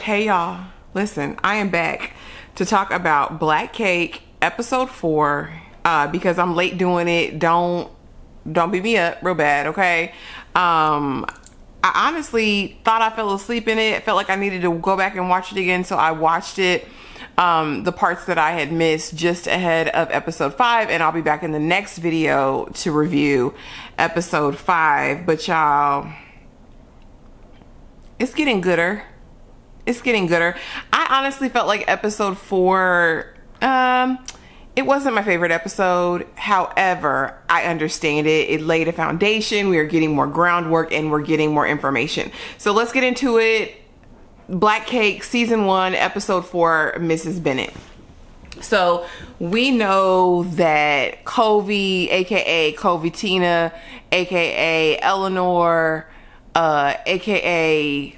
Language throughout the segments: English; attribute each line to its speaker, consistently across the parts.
Speaker 1: Hey y'all, listen, I am back to talk about Black Cake episode 4 because I'm late doing it. Don't beat me up real bad, okay? I honestly thought I fell asleep in it. I felt like I needed to go back and watch it again, so I watched it, the parts that I had missed just ahead of episode 5, and I'll be back in the next video to review episode 5. But y'all, it's getting gooder. It's getting gooder. I honestly felt like episode 4, it wasn't my favorite episode. However, I understand it. It laid a foundation. We are getting more groundwork and we're getting more information. So let's get into it. Black Cake season 1, episode 4, Mrs. Bennett. So we know that Covey, aka Covey Tina, aka Eleanor, aka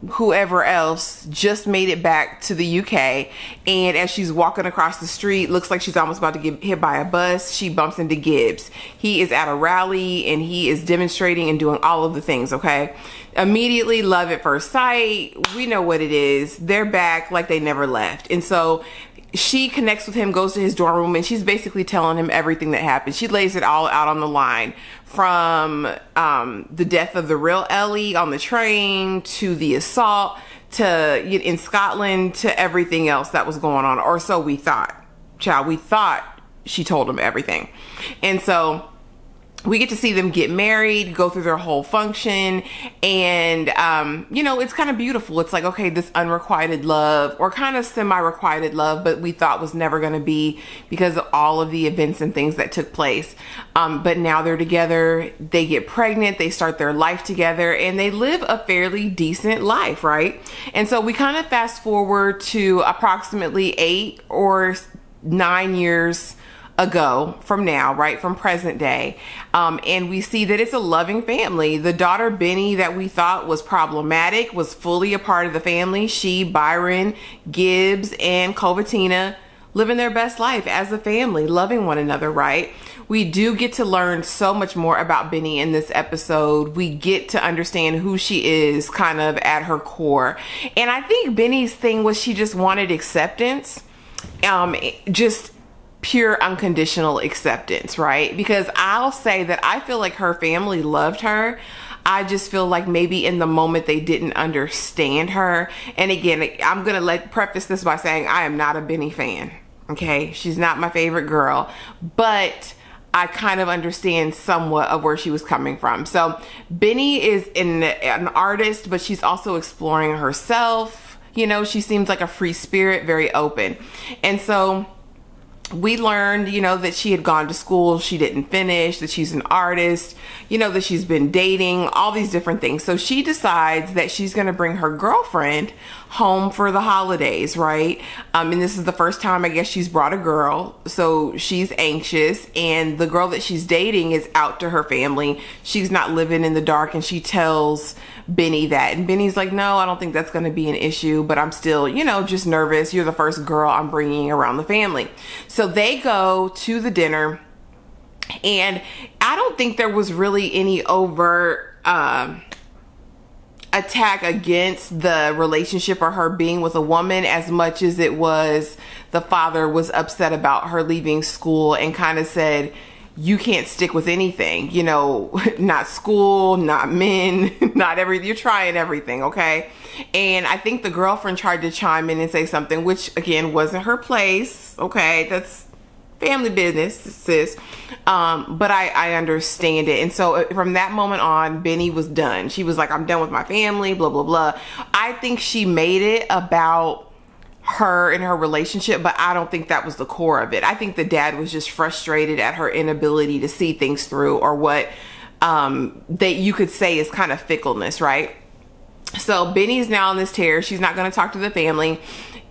Speaker 1: whoever else, just made it back to the UK, and as she's walking across the street, looks like she's almost about to get hit by a bus, she bumps into Gibbs. He is at a rally and he is demonstrating and doing all of the things, okay? Immediately love at first sight. We know what it is. They're back like they never left. And so she connects with him, goes to his dorm room, and she's basically telling him everything that happened. She lays it all out on the line, from the death of the real Ellie on the train, to the assault, to in Scotland, to everything else that was going on, or so we thought. Child, we thought she told him everything. And so we get to see them get married, go through their whole function, and you know, it's kind of beautiful. It's like, okay, this unrequited love, or kind of semi-requited love, but we thought was never going to be because of all of the events and things that took place. But now they're together, they get pregnant, they start their life together, and they live a fairly decent life, right? And so we kind of fast forward to approximately 8 or 9 years ago from now, right, from present day, and we see that it's a loving family. The daughter Benny that we thought was problematic was fully a part of the family. She, Byron, Gibbs, and Covatina living their best life as a family, loving one another, right? We do get to learn so much more about Benny in this episode. We get to understand who she is kind of at her core, and I think Benny's thing was she just wanted acceptance, just pure unconditional acceptance, right? Because I'll say that I feel like her family loved her. I just feel like maybe in the moment they didn't understand her. And again, I'm gonna preface this by saying I am not a Benny fan, okay? She's not my favorite girl, but I kind of understand somewhat of where she was coming from. So Benny is an artist, but she's also exploring herself. You know, she seems like a free spirit, very open. And so we learned, you know, that she had gone to school, she didn't finish, that she's an artist, you know, that she's been dating, all these different things. So she decides that she's going to bring her girlfriend home for the holidays, right? And this is the first time, I guess, she's brought a girl. So she's anxious, and the girl that she's dating is out to her family. She's not living in the dark, and she tells Benny that. And Benny's like, no, I don't think that's going to be an issue, but I'm still, you know, just nervous. You're the first girl I'm bringing around the family. So they go to the dinner, and I don't think there was really any overt attack against the relationship or her being with a woman, as much as it was the father was upset about her leaving school and kind of said, you can't stick with anything, you know, not school, not men, not everything. You're trying everything, okay? And I think the girlfriend tried to chime in and say something, which again wasn't her place, okay? That's family business, sis. But I understand it. And so from that moment on, Benny was done. She was like, I'm done with my family, blah, blah, blah. I think she made it about her and her relationship, but I don't think that was the core of it. I think the dad was just frustrated at her inability to see things through, or what that you could say is kind of fickleness, right? So Benny's now on this tear. She's not going to talk to the family.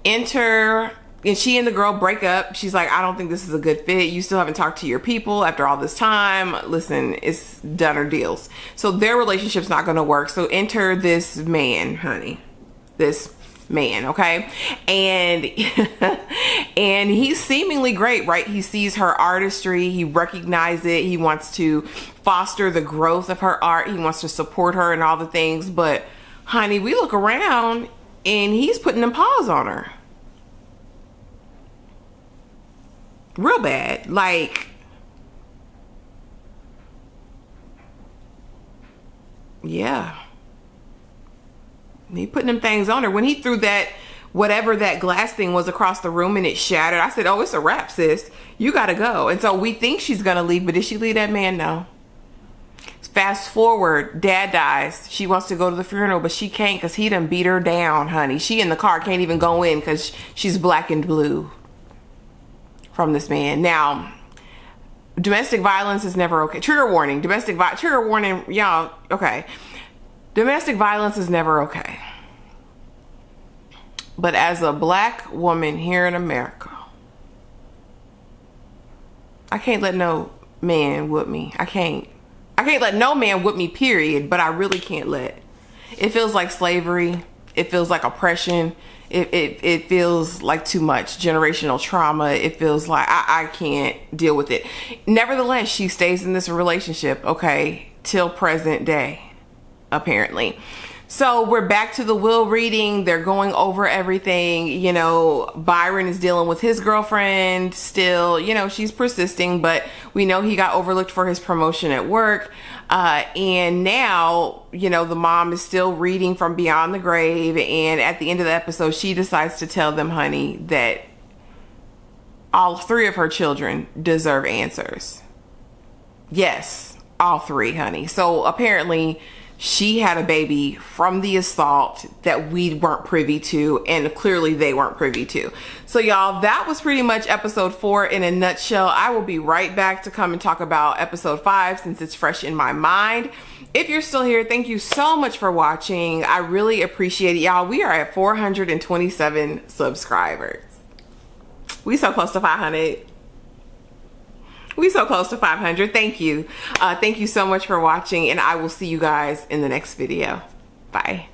Speaker 1: And she and the girl break up. She's like, I don't think this is a good fit. You still haven't talked to your people after all this time. Listen, it's done or deals. So their relationship's not going to work. So enter this man, honey. This man, okay? And and he's seemingly great, right? He sees her artistry. He recognizes it. He wants to foster the growth of her art. He wants to support her and all the things. But honey, we look around and he's putting them paws on her. Real bad. Like, yeah. He putting them things on her. When he threw that, whatever that glass thing was across the room and it shattered, I said, oh, it's a wrap, sis. You gotta go. And so we think she's gonna leave, but did she leave that man? No. Fast forward, dad dies. She wants to go to the funeral, but she can't because he done beat her down, honey. She in the car, can't even go in because she's black and blue from this man. Now, domestic violence is never okay. Trigger warning, trigger warning, y'all, okay. Domestic violence is never okay. But as a black woman here in America, I can't let no man whoop me. I can't let no man whoop me, period, but I really can't let. It feels like slavery. It feels like oppression. It feels like too much generational trauma. It feels like I can't deal with it. Nevertheless, she stays in this relationship, okay, till present day, apparently. So we're back to the will reading. They're going over everything. You know, Byron is dealing with his girlfriend still. You know, she's persisting, but we know he got overlooked for his promotion at work. And now, you know, the mom is still reading from Beyond the Grave. And at the end of the episode, she decides to tell them, honey, that all 3 of her children deserve answers. Yes, all 3, honey. So apparently she had a baby from the assault that we weren't privy to, and clearly they weren't privy to. So y'all, that was pretty much episode 4 in a nutshell. I will be right back to come and talk about episode 5 since it's fresh in my mind. If you're still here, thank you so much for watching. I really appreciate it, y'all. We are at 427 subscribers. We so close to 500. We so close to 500. Thank you. Thank you so much for watching, and I will see you guys in the next video. Bye.